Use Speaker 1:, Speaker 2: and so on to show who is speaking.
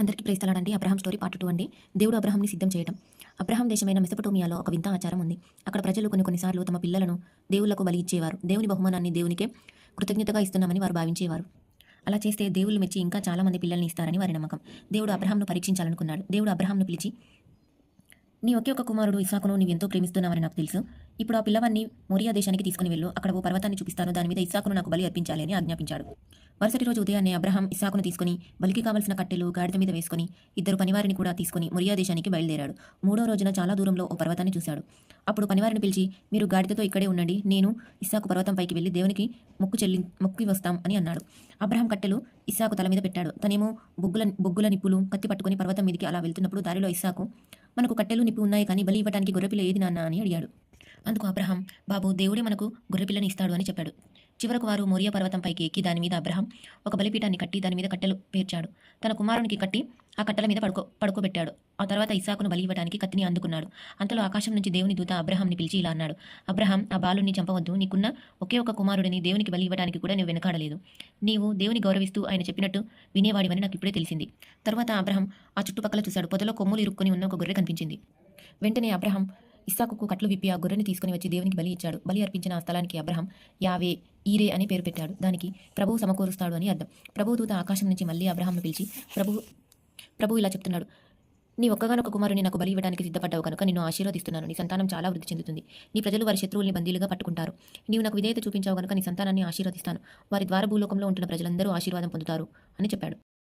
Speaker 1: అందరికీ ప్రైస్తలాడండి. Abraham story part 2 అండి. దేవుడు అబ్రహాంని సిద్ధం చేయటం. అబ్రహాం దేశమైన మెసొపొటేమియాలో ఒక వింత ఆచారం ఉంది. అక్కడ ప్రజలు కొన్నిసార్లు తమ పిల్లలను దేవుళ్లకు బలి ఇచ్చేవారు. దేవుని బహుమానాన్ని దేవునికే కృతజ్ఞతగా ఇస్తున్నామని వారు భావించేవారు. అలా చేస్తే దేవుళ్ళు మెచ్చి ఇంకా చాలా మంది పిల్లల్ని ఇస్తారని వారి నమ్మకం. దేవుడు అబ్రహాంను పరీక్షించాలనుకున్నాడు. దేవుడు అబ్రహాంను పిలిచి, నీ ఒకే ఒక కుమారుడు ఇస్సాకును నీవెంతో ప్రేమిస్తున్నావని నాకు తెలుసు. ఇప్పుడు ఆ పిల్లవాన్ని మోరియా దేశానికి తీసుకుని వెళ్ళు. అక్కడ ఓ పర్వతాన్ని చూపిస్తాను. దాని మీద ఇస్సాకును నాకు బలి అర్పించాలి అని ఆజ్ఞాపించాడు. మరుసటి రోజు ఉదయాన్నే అబ్రహాం ఇస్సాకును తీసుకుని బలికి కావలసిన కట్టెలు గాడిద మీద వేసుకుని ఇద్దరు పనివారిని కూడా తీసుకుని మొరియా దేశానికి బయలుదేరాడు. మూడో రోజున చాలా దూరంలో ఓ పర్వతాన్ని చూశాడు. అప్పుడు పనివారిని పిలిచి, మీరు గాడిదతో ఇక్కడే ఉండండి, నేను ఇస్సాకు పర్వతం పైకి వెళ్లి దేవునికి మొక్కి వస్తాం అని అన్నాడు. అబ్రహాం కట్టెలు ఇస్సాకు తల మీద పెట్టాడు. తనేమో బొగ్గుల నిప్పులు కత్తి పట్టుకుని పర్వతం మీదకి అలా వెళ్తున్నప్పుడు దారిలో ఇస్సాకు, మనకు కట్టెలు నిప్పు ఉన్నాయి కానీ బలి ఇవ్వడానికి గొర్రెపిల్ల ఏది నాన్న అని అడిగాడు. అందుకు అబ్రహాం, బాబు, దేవుడే మనకు గొర్రెపిల్లని ఇస్తాడు అని చెప్పాడు. చివరకు వారు మోరియా పర్వతం పైకి ఎక్కి దాని మీద అబ్రహాం ఒక బలిపీఠాన్ని కట్టి దాని మీద కట్టెలు పేర్చాడు. తన కుమారునికి కట్టి ఆ కట్టెల మీద పడుకోబెట్టాడు. ఆ తర్వాత ఇస్సాకును బలి ఇవ్వడానికి కత్తిని అందుకున్నాడు. అంతలో ఆకాశం నుంచి దేవుని దూత అబ్రహాంని పిలిచి ఇలా అన్నాడు, అబ్రహాం, ఆ బాలుని చంపవద్దు. నీకున్న ఒకే ఒక కుమారుడిని దేవునికి బలి ఇవ్వడానికి కూడా నువ్వు వెనకాడలేదు. నీవు దేవుని గౌరవిస్తూ ఆయన చెప్పినట్టు వినేవాడివని నాకు ఇప్పుడే తెలిసింది. తర్వాత అబ్రహాం ఆ చుట్టుపక్కల చూశాడు. పొదలో కొమ్ములు ఇరుక్కుని ఉన్న ఒక గొర్రె కనిపించింది. వెంటనే అబ్రహాం ఇస్సాకుకు కట్లు విప్పి ఆ గొర్రెని తీసుకుని వచ్చి దేవునికి బలి ఇచ్చాడు. బలి అర్పించిన ఆ స్థలానికి అబ్రహాం యావే ఈరే అని పేరు పెట్టాడు. దానికి ప్రభువు సమకూరుస్తాడు అని అర్థం. ప్రభువు దూత ఆకాశం నుంచి మళ్ళీ అబ్రహాంను పిలిచి, ప్రభు ఇలా చెప్తున్నాడు, నీ ఒక్కగానొక్క కుమారుని నాకు బలి ఇవ్వడానికి సిద్ధపడ్డావు కనుక నిన్ను ఆశీర్వదిస్తున్నాను. నీ సంతానం చాలా వృద్ధి చెందుతుంది. నీ ప్రజలు వారి శత్రువుల్ని బందీలుగా పట్టుకుంటారు. నీవు నాకు విధేయత చూపించావు కనుక నీ సంతానాన్ని ఆశీర్వదిస్తాను. వారి ద్వారా భూలోకంలో ఉంటున్న ప్రజలందరూ ఆశీర్వాదం పొందుతారు అని చెప్పాడు.